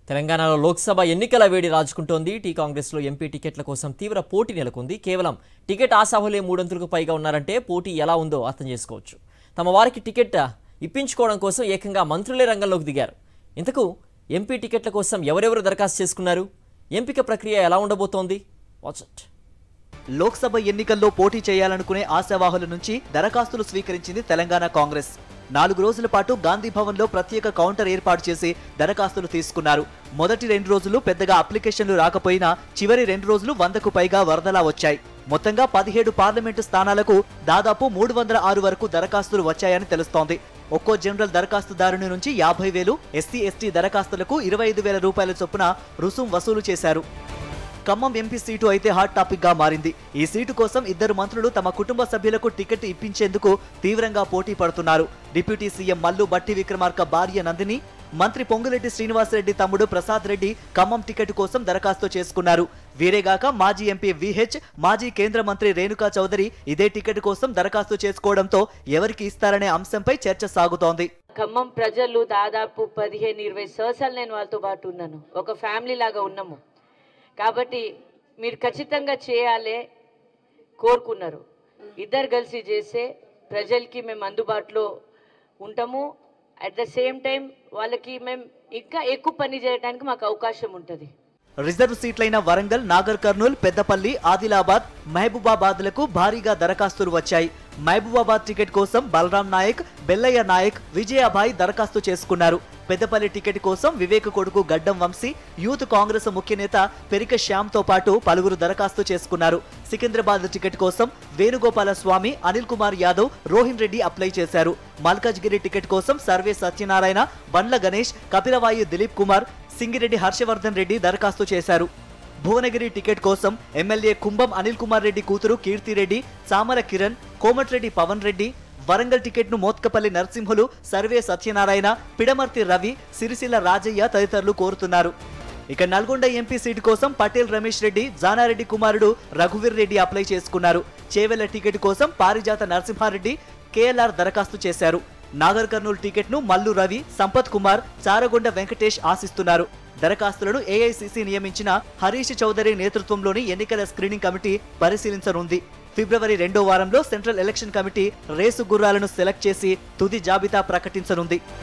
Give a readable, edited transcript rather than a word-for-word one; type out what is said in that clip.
తెలంగాణలో లోక్సభ ఎన్నికల వేడి రాజుకుంటోంది. టీ కాంగ్రెస్లో ఎంపీ టికెట్ల కోసం తీవ్ర పోటీ నెలకొంది. కేవలం టికెట్ ఆశావులే 300కు పైగా ఉన్నారంటే పోటీ ఎలా ఉందో అర్థం చేసుకోవచ్చు. తమ వారికి టికెట్ ఇప్పించుకోవడం కోసం ఏకంగా మంత్రులే రంగంలోకి దిగారు. ఇంతకు ఎంపీ టికెట్ల కోసం ఎవరెవరు దరఖాస్తు చేసుకున్నారు? ఎంపిక ప్రక్రియ ఎలా ఉండబోతోంది? Watch it. లోక్సభ ఎన్నికల్లో పోటీ చేయాలనుకునే ఆశావాహుల నుంచి దరఖాస్తులు స్వీకరించింది తెలంగాణ కాంగ్రెస్. 4 రోజుల పాటు గాంధీ భవన్లో ప్రత్యేక కౌంటర్ ఏర్పాటు చేసి దరఖాస్తులు తీసుకున్నారు. మొదటి 2 రోజులు పెద్దగా అప్లికేషన్లు రాకపోయినా చివరి 2 రోజులు 100కు పైగా వరదలా వచ్చాయి. మొత్తంగా 17 పార్లమెంటు స్థానాలకు దాదాపు 306 వరకు దరఖాస్తులు వచ్చాయని తెలుస్తోంది. ఒక్కో జనరల్ దరఖాస్తుదారుని నుంచి 50,000, ఎస్సీ ఎస్టీ దరఖాస్తులకు 25,000 రూపాయల చొప్పున రుసుం వసూలు చేశారు. ఖమ్మం ఎంపీ సీటు అయితే హాట్ టాపిక్ గా మారింది. ఈ సీటు కోసం 2 మంత్రులు తమ కుటుంబ సభ్యులకు టికెట్ ఇప్పించేందుకు తీవ్రంగా పోటీ పడుతున్నారు. డిప్యూటీ సీఎం మల్లు భట్టి విక్రమార్క భార్య నందిని, మంత్రి పొంగులేటి శ్రీనివాసరెడ్డి తమ్ముడు ప్రసాద్ రెడ్డి ఖమ్మం టికెట్ కోసం దరఖాస్తు చేసుకున్నారు. వీరేగాక మాజీ ఎంపీ విహెచ్, మాజీ కేంద్ర మంత్రి రేణుకా చౌదరి ఇదే టికెట్ కోసం దరఖాస్తు చేసుకోవడంతో ఎవరికి ఇస్తారనే అంశంపై చర్చ సాగుతోంది. ఖమ్మం ప్రజలు దాదాపు 15-20 సంవత్సరాలు నేను వాళ్ళతో పాటు ఉన్నాను. ఒక ఫ్యామిలీ లాగా ఉన్నాము. కాబట్టి మీరు ఖచ్చితంగా చేయాలి కోరుకున్నారు. ఇద్దరు కలిసి చేస్తే ప్రజలకి మేము అందుబాటులో ఉంటాము. అట్ ద సేమ్ టైం వాళ్ళకి మేము ఇంకా ఎక్కువ పని చేయడానికి మాకు అవకాశం ఉంటుంది. రిజర్వ్ సీట్లైన వరంగల్, నాగర్ కర్నూల్, పెద్దపల్లి, ఆదిలాబాద్, మహబూబాబాద్లకు భారీగా దరఖాస్తులు వచ్చాయి. మహబూబాబాద్ టికెట్ కోసం బలరాం నాయక్, బెల్లయ్య నాయక్, విజయాభాయ్ దరఖాస్తు చేసుకున్నారు. పెద్దపల్లి టికెట్ కోసం వివేక్ కొడుకు గడ్డం వంశీ, యూత్ కాంగ్రెస్ ముఖ్య నేత పెరిక శ్యామ్తో పాటు పలువురు దరఖాస్తు చేసుకున్నారు. సికింద్రాబాద్ టికెట్ కోసం వేణుగోపాల స్వామి, అనిల్ కుమార్ యాదవ్, రోహిన్ రెడ్డి అప్లై చేశారు. మల్కాజ్గిరి టికెట్ కోసం సర్వే సత్యనారాయణ, బండ్ల గణేష్, కపిలవాయి దిలీప్ కుమార్, సింగిరెడ్డి హర్షవర్ధన్ రెడ్డి దరఖాస్తు చేశారు. భువనగిరి టికెట్ కోసం ఎమ్మెల్యే కుంభం అనిల్ కుమార్ రెడ్డి కూతురు కీర్తిరెడ్డి, సామర కిరణ్, కోమటిరెడ్డి పవన్ రెడ్డి, వరంగల్ టికెట్ను మోత్కపల్లి నరసింహులు, సర్వే సత్యనారాయణ, పిడమర్తి రవి, సిరిసిల్ల రాజయ్య తదితరులు కోరుతున్నారు. ఇక నల్గొండ ఎంపీ సీటు కోసం పటేల్ రమేష్ రెడ్డి, జానారెడ్డి కుమారుడు రఘువీర్ రెడ్డి అప్లై చేసుకున్నారు. చేవెళ్ల టికెట్ కోసం పారిజాత నరసింహారెడ్డి, కేఎల్ఆర్ దరఖాస్తు చేశారు. నాగర్ కర్నూల్ టికెట్ను మల్లు రవి, సంపత్ కుమార్, చారగొండ వెంకటేష్ ఆశిస్తున్నారు. దరఖాస్తులను ఏఐసీసీ నియమించిన హరీష్ చౌదరి నేతృత్వంలోని ఎన్నికల స్క్రీనింగ్ కమిటీ పరిశీలించనుంది. ఫిబ్రవరి 2వ వారంలో సెంట్రల్ ఎలక్షన్ కమిటీ రేసు గుర్రాలను సెలెక్ట్ చేసి తుది జాబితా ప్రకటించనుంది.